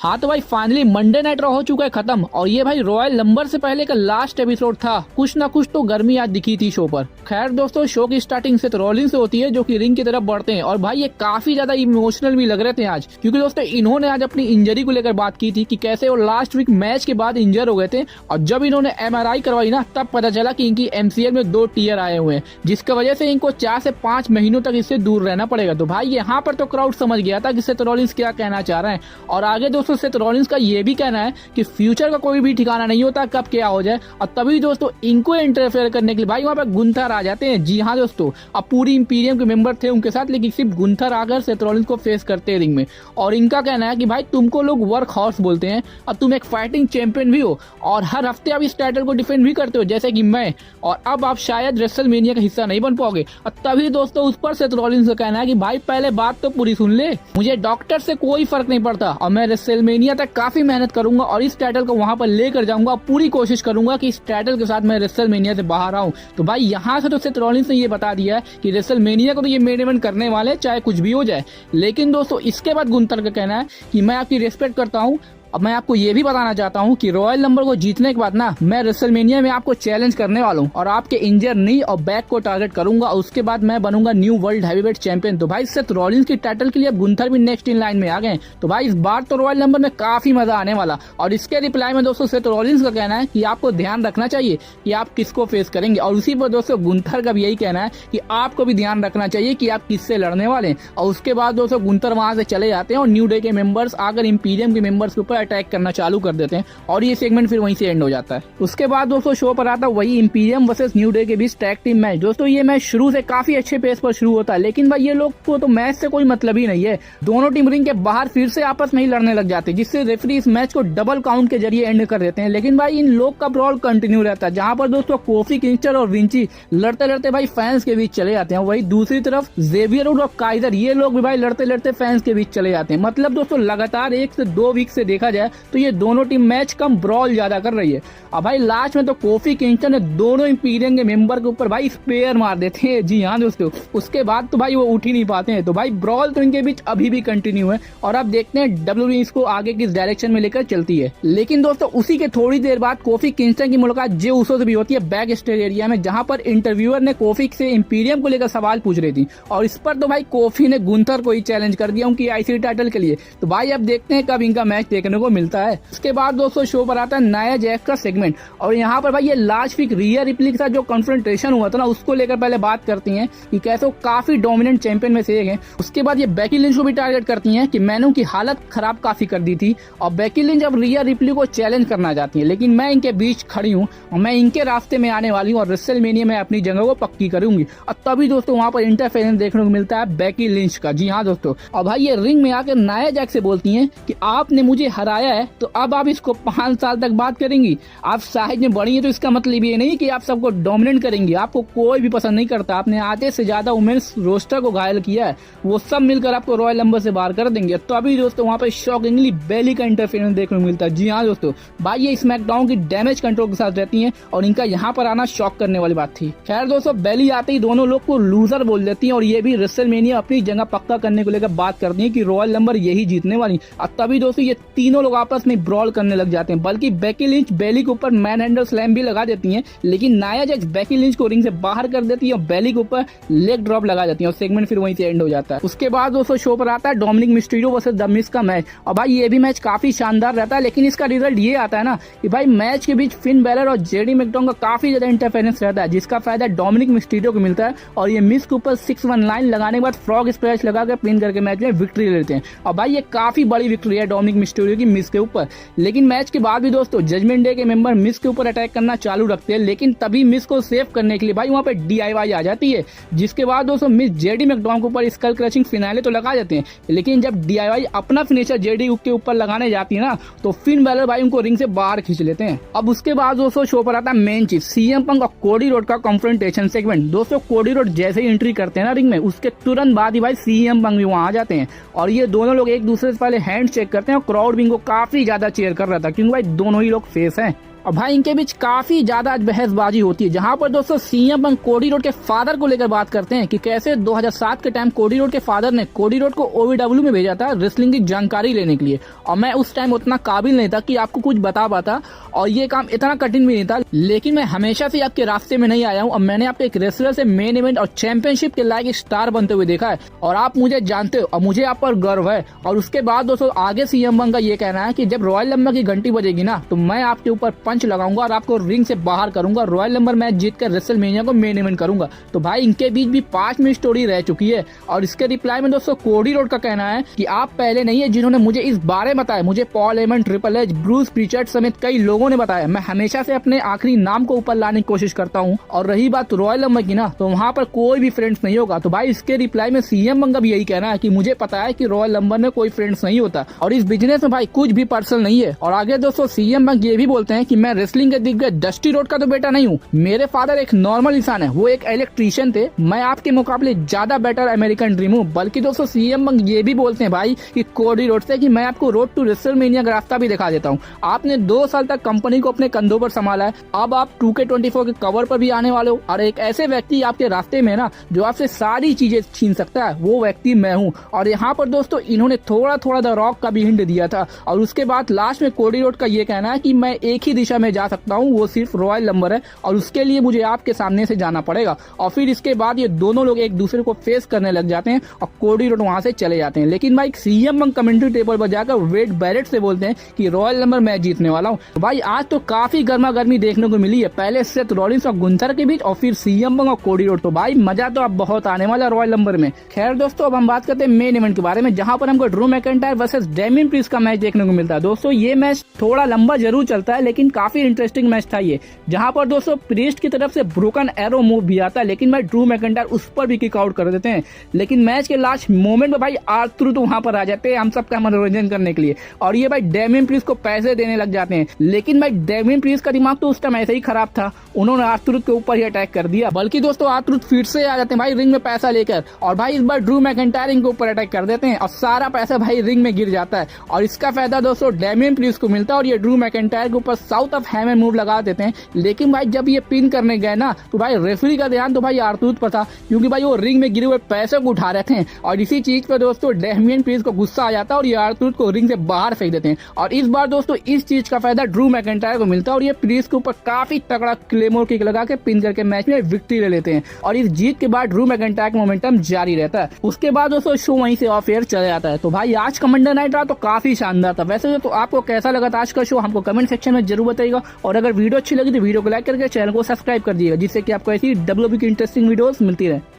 हाँ तो भाई फाइनली मंडे नाइट रॉ हो चुका है खत्म। और ये भाई रॉयल नंबर से पहले का लास्ट एपिसोड था। कुछ ना कुछ तो गर्मी आज दिखी थी शो पर। खैर दोस्तों, शो की स्टार्टिंग सेथ रॉलिंस से होती है जो कि रिंग की तरफ बढ़ते हैं। और भाई ये काफी ज्यादा इमोशनल भी लग रहे थे आज, क्योंकि दोस्तों इन्होंने आज अपनी इंजरी को लेकर बात की थी कि कैसे वो लास्ट वीक मैच के बाद इंजर हो गए थे। और जब इन्होंने MRI करवाई ना, तब पता चला कि इनकी MCL में 2 टीयर आए हुए हैं, जिसकी वजह से इनको 4 से 5 महीनों तक इससे दूर रहना पड़ेगा। तो भाई यहाँ पर तो क्राउड समझ गया था कि सेथ रॉलिंस क्या कहना चाह रहे हैं। और आगे दोस्तों सेथ रॉलिंस का ये भी कहना है कि फ्यूचर का कोई भी ठिकाना नहीं होता, कब क्या हो जाए। और तभी दोस्तों इनको इंटरफेयर करने के लिए भाई वहाँ पे गुंथर आ जाते हैं। जी हाँ दोस्तों, अब पूरी इंपीरियम के मेंबर थे उनके साथ, लेकिन सिर्फ गुंथर आकर सेथ रॉलिंस को फेस करते हैं रिंग में। और इनका कहना है कि भाई तुमको लोग वर्क हॉर्स बोलते हैं और तुम एक फाइटिंग चैंपियन भी हो और हर हफ्ते आप इस टाइटल को डिफेंड भी करते हो जैसे कि मैं, और अब आप शायद रेसलमेनिया का हिस्सा नहीं बन पाओगे। और तभी दोस्तों उस पर सेथ रॉलिंस का कहना है कि भाई पहले बात तो पूरी सुन ले, मुझे डॉक्टर से कोई फर्क नहीं पड़ता और मैं रेसलमेनिया तक काफी मेहनत करूंगा और इस टाइटल को वहां पर लेकर जाऊंगा। पूरी कोशिश करूंगा कि इस टाइटल के साथ मैं रेसलमेनिया से बाहर आऊं। तो भाई यहाँ से तो सेथ रॉलिंस ने ये बता दिया है कि रेसलमेनिया को तो ये मेन इवेंट करने वाले चाहे कुछ भी हो जाए। लेकिन दोस्तों इसके बाद गुंथर का कहना है कि मैं आपकी रिस्पेक्ट करता हूँ। अब मैं आपको ये भी बताना चाहता हूँ कि रॉयल नंबर को जीतने के बाद ना मैं रेसलमेनिया में आपको चैलेंज करने वाला हूँ और आपके इंजर नी और बैक को टारगेट करूंगा। उसके बाद मैं बनूंगा न्यू वर्ल्ड हैवीवेट चैंपियन। तो भाई सेथ रॉलिंस की टाइटल के लिए अब गुंथर भी नेक्स्ट इन लाइन में आ गए। तो भाई इस बार तो रॉयल नंबर में काफी मजा आने वाला। और इसके रिप्लाई में दोस्तों सेथ रॉलिंस का कहना है कि आपको ध्यान रखना चाहिए कि आप किसको फेस करेंगे। और उसी पर दोस्तों गुंथर का भी यही कहना है कि आपको भी ध्यान रखना चाहिए कि आप किससे लड़ने वाले हैं। और उसके बाद दोस्तों गुंथर वहां से चले जाते हैं और न्यू डे के मेंबर्स आकर इंपीरियम के मेंबर्स के ऊपर अटैक करना चालू कर देते हैं और ये सेगमेंट फिर वहीं से एंड हो जाता है। उसके बाद दोस्तों शो पर आता है वही इंपीरियम वर्सेस न्यू डे के बीच टैग टीम मैच। दोस्तों ये मैच शुरू से काफी अच्छे पेस पर शुरू होता है, लेकिन भाई ये लोग को तो मैच से कोई मतलब ही नहीं है। दोनों टीम रिंग के बाहर फिर से आपस में ही लड़ने लग जाते हैं, जिससे रेफरी इस मैच को डबल काउंट के जरिए एंड कर देते हैं। लेकिन भाई इन लोग का ब्रॉल कंटिन्यू रहता है, जहां पर दोस्तों कोफी किंगस्टर और विंची लड़ते लड़ते भाई फैंस के बीच चले जाते हैं। वही दूसरी तरफ जेवियर और काइजर ये लोग भी भाई लड़ते लड़ते फैंस के बीच चले जाते हैं। मतलब दोस्तों लगातार 1 से 2 वीक से देखा जाए तो ये दोनों टीम मैच कम ब्रॉल ज्यादा कर रही है। अब भाई लास्ट में तो कोफी किंगस्टन ने दोनों इंपीरियम के मेंबर के ऊपर भाई स्पेयर मार देते हैं। जी हाँ दोस्तों, उसके बाद तो भाई वो उठ ही नहीं पाते हैं। तो भाई ब्रॉल तो इनके बीच अभी भी कंटिन्यू है और अब देखते हैं WWE इसको आगे किस डायरेक्शन में लेकर चलती है। लेकिन दोस्तों उसी के थोड़ी देर बाद कोफी किंगस्टन की मुलाकात जे उसो से भी होती है बैक स्टेज एरिया में, जहां पर इंटरव्यूअर ने कोफी से इंपीरियम को लेकर सवाल पूछ रही थी। और इस पर तो भाई कोफी ने गुंथर को ही चैलेंज कर दिया उनकी IC टाइटल के लिए। तो भाई अब देखते हैं कब इनका मैच देखने को मिलता है। उसके बाद दोस्तों शो पर आता है नाया जैक्स का सेगमेंट और यहाँ पर भाई ये लास्ट वीक रिया रिप्ली के साथ जो कन्फ्रंटेशन हुआ था ना, उसको लेकर पहले बात करती हैं कि कैसे वो काफी डोमिनेंट चैंपियन में से एक है। उसके बाद ये बेकी लिंच को भी टारगेट करती हैं कि मैंने उनकी हालत खराब काफी कर दी थी और बेकी लिंच अब रिया रिप्ली को चैलेंज करना चाहती है, लेकिन मैं इनके बीच खड़ी हूँ और मैं इनके रास्ते में आने वाली हूँ और रेसलमेनिया में अपनी जगह को पक्की करूंगी। और तभी दोस्तों वहाँ पर इंटरफेरेंस देखने को मिलता है बेकी लिंच का। जी हाँ दोस्तों, और भाई ये रिंग में आकर नाया जैक्स से बोलती है कि आपने मुझे हराया है तो अब आप इसको 5 साल तक बात करेंगी। आप साइज में बड़ी है तो इसका मतलब ये नहीं कि आप सबको डोमिनेट करेंगी। आपको कोई भी पसंद नहीं करता, आपने आधे से ज्यादा वुमेन्स रोस्टर को घायल किया है, वो सब मिलकर आपको रॉयल नंबर से बाहर कर देंगे। तो अभी दोस्तों वहाँ पे शॉकिंगली बेली का इंटरफेरेंस देखने को मिलता है। जी हाँ दोस्तों, भाई ये स्मैकडाउन की डैमेज कंट्रोल के साथ रहती है और इनका यहाँ पर आना शॉक करने वाली बात थी। खैर दोस्तों बेली आते ही दोनों लोग को लूजर बोल देती है और ये भी रेसलमेनिया अपनी जगह पक्का करने को लेकर बात करती है कि रॉयल नंबर यही जीतने वाली। और तभी दोस्तों ये तीनों लोग आपस में ब्रॉल करने लग जाते हैं, बल्कि बेकी लिंच बेली के ऊपर मैन हैंडल स्लैम भी लगा देती हैं। लेकिन नाया जैक्स बेकी लिंच को रिंग से बाहर कर देती है और बेली के ऊपर लेग ड्रॉप लगा देती है और सेगमेंट फिर वहीं से एंड हो जाता है। उसके बाद दोस्तों शो पर आता है Dominik Mysterio versus the Miz का मैच। और भाई ये भी मैच काफी शानदार रहता है, लेकिन इसका रिजल्ट ये आता है ना कि भाई मैच के बीच फिन बैलर और जेडी मैकडॉन का काफी ज्यादा इंटरफेरेंस रहता है, जिसका फायदा डोमिनिक मिस्टीरियो को मिलता है और ये मिज के ऊपर 6-1 लाइन लगाने के बाद फ्रॉग स्प्लैश लगाकर पिन करके मैच में विक्ट्री लेते हैं। और भाई ये काफी बड़ी विक्ट्री है डोमिनिक मिस्टीरियो की मिज के ऊपर। लेकिन मैच के बाद भी दोस्तों जजमेंट डे के मेंबर मिज के ऊपर अटैक करना चालू रखते हैं, लेकिन तभी मिस को सेव करने के लिए भाई वहाँ पे DIY आ जाती है, जिसके बाद दोस्तों मिस जेडी मैकडॉन के ऊपर स्कल क्रशिंग फिनाले तो लगा देते हैं। लेकिन जब DIY अपना फिनिशर जेडी के ऊपर लगाने जाती है ना, तो फिन बैलर भाई उनको रिंग से बाहर खींच लेते हैं। अब उसके बाद दोस्तों शो पर आता है मेन चीज CM पंक और कोडी रोड का कॉन्फ्रंटेशन सेगमेंट। दोस्तों कोडी रोड जैसे ही एंट्री करते हैं ना रिंग में, उसके तुरंत बाद ही भाई CM पंक भी वहाँ आ जाते हैं और ये दोनों लोग एक दूसरे से पहले हैंड चेक करते हैं और क्राउड भी इनको काफी ज्यादा चेयर कर रहा था, क्योंकि भाई दोनों ही लोग फेस हैं। और भाई इनके बीच काफी ज्यादा बहसबाजी होती है, जहां पर दोस्तों सीएम पंक कोडी रोड के फादर को लेकर बात करते हैं कि कैसे 2007 के टाइम कोडी रोड के फादर ने कोडी रोड को ओवीडब्ल्यू में भेजा था रेसलिंग की जानकारी लेने के लिए, और मैं उस टाइम उतना काबिल नहीं था कि आपको कुछ बता पाता, और ये काम इतना कठिन भी नहीं था, लेकिन मैं हमेशा से आपके रास्ते में नहीं आया हूँ और मैंने आपको एक रेसलर से मेन इवेंट और चैंपियनशिप के लायक स्टार बनते हुए देखा है, और आप मुझे जानते हो और मुझे आप पर गर्व है। और उसके बाद दोस्तों आगे सीएम पंक का ये कहना है कि जब रॉयल नंबर की घंटी बजेगी ना तो मैं आपके ऊपर पंच लगाऊंगा और आपको रिंग से बाहर करूंगा, रॉयल नंबर मैच जीतकर रेसलमेनिया को मेन इवेंट करूंगा। तो भाई इनके बीच भी 5 मिनट स्टोरी रह चुकी है, और इसके रिप्लाई में दोस्तों कोडी रोड का कहना है कि आप पहले नहीं है जिन्होंने मुझे इस बारे में बताया, मुझे Paul Heyman, triple H, Bruce Prichard समेत कई लोगों ने बताया। मैं हमेशा से अपने आखिरी नाम को ऊपर लाने की कोशिश करता हूँ, और रही बात रॉयल नंबर की ना तो वहाँ पर कोई भी फ्रेंड्स नहीं होगा। तो भाई इसके रिप्लाई में सीएम पंक का भी यही कहना है कि मुझे पता है कि रॉयल नंबर में कोई फ्रेंड्स नहीं होता, और इस बिजनेस में भाई कुछ भी पर्सनल नहीं है। और आगे दोस्तों सीएम पंक ये भी बोलते हैं कि मैं रेसलिंग के दिग्गज डस्टी रोड का तो बेटा नहीं हूँ, मेरे फादर एक नॉर्मल इंसान है, वो एक इलेक्ट्रीशियन थे, मैं आपके मुकाबले ज्यादा बेटर अमेरिकन ड्रीम हूँ। बल्कि दोस्तों सीएम पंक ये भी बोलते हैं भाई कि कोडी रोड से कि मैं आपको रोड टू रेसलमेनिया का रास्ता भी दिखा देता हूँ। आपने 2 साल तक कंपनी को अपने कंधों पर संभाला है, अब आप 2K24 के कवर पर भी आने वाले हो, और एक ऐसे व्यक्ति आपके रास्ते में ना जो आपसे सारी चीजें छीन सकता है, वो व्यक्ति मैं हूँ। और यहाँ पर दोस्तों इन्होंने थोड़ा थोड़ा द रॉक का भी हिंट दिया था, और उसके बाद लास्ट में कोडी रोड का ये कहना है कि मैं एक ही दिशा में जा सकता हूँ, वो सिर्फ रॉयल नंबर है, और उसके लिए मुझे आपके सामने से जाना पड़ेगा। और फिर इसके बाद ये दोनों लोग एक दूसरे को फेस करने लग जाते हैं और कोडी रोड वहां से चले जाते हैं। लेकिन भाई सीएम पंक कमेंट्री टेबल पर जाकर वेड बैरेट से बोलते हैं कि रॉयल नंबर मैं जीतने वाला हूँ। भाई आज तो काफी गर्मा गर्मी देखने को मिली है, पहले सेथ रॉलिंस और गुंथर के बीच, और फिर सीएम पंक और कोडी रोड। तो भाई मजा तो अब बहुत आने वाला रॉयल नंबर में। खैर दोस्तों अब हम बात करते हैं मेन इवेंट के बारे में, जहां पर हमको Drew McIntyre versus Damien priest का मैच देखने को मिलता है। दोस्तों ये मैच थोड़ा लंबा जरूर चलता है, लेकिन काफी इंटरेस्टिंग मैच था ये, जहां पर दोस्तों प्रीस्ट की तरफ से ब्रोकन एरो मूव भी आता है, लेकिन भाई ड्रू मैकिंटायर उस पर भी किक आउट कर देते हैं। लेकिन मैच के लास्ट मोमेंट में भाई आर्थर तो वहां पर आ जाते हैं हम सबका मनोरंजन करने के लिए, और ये भाई डेमियन प्रीस्ट को पैसे देने लग जाते हैं। लेकिन भाई डेमियन प्रीस्ट का दिमाग तो उस टाइम ऐसे ही खराब था, उन्होंने आर्थर के ऊपर ही अटैक कर दिया। बल्कि दोस्तों आर्थर फिर से आ जाते हैं भाई रिंग में पैसा लेकर, और भाई इस बार ड्रू मैकिंटायर के ऊपर अटैक कर देते हैं, और सारा पैसा भाई रिंग में गिर जाता है। और इसका फायदा दोस्तों डेमियन प्रीस्ट को मिलता है, और ये ड्रू मैकिंटायर के ऊपर साउथ ऑफ हैमर मूव लगा देते हैं। लेकिन भाई जब ये पिन करने गए ना तो भाई रेफरी का ध्यान तो भाई आर्थर पर था, क्योंकि भाई वो रिंग में गिरे हुए पैसे को उठा रहे थे, और इसी चीज पर दोस्तों डेमियन प्रीस्ट को गुस्सा आ जाता है और ये आर्थर को रिंग से बाहर फेंक देते हैं। और इस बार दोस्तों इस चीज का फायदा ड्रू मैकिंटायर को मिलता है, और ये प्रीस्ट के ऊपर काफी तगड़ा क्लेमोर किक लगा के पिन करके मैच में विक्ट्री ले लेते हैं। और इस जीत के बाद ड्रू मैकिंटायर का मोमेंटम जारी रहता है। उसके बाद दोस्तों शो वहीं से ऑफ एयर चला जाता है। तो भाई आज का मंडे नाइट रहा तो काफी शानदार था। वैसे तो आपको कैसा लगा था आज का शो, हमको कमेंट सेक्शन में जरूर बताइएगा, और अगर वीडियो अच्छी लगी तो वीडियो को लाइक करके चैनल को सब्सक्राइब कर दिएगा, जिससे कि आपको ऐसी WWE की इंटरेस्टिंग वीडियोस मिलती रहे।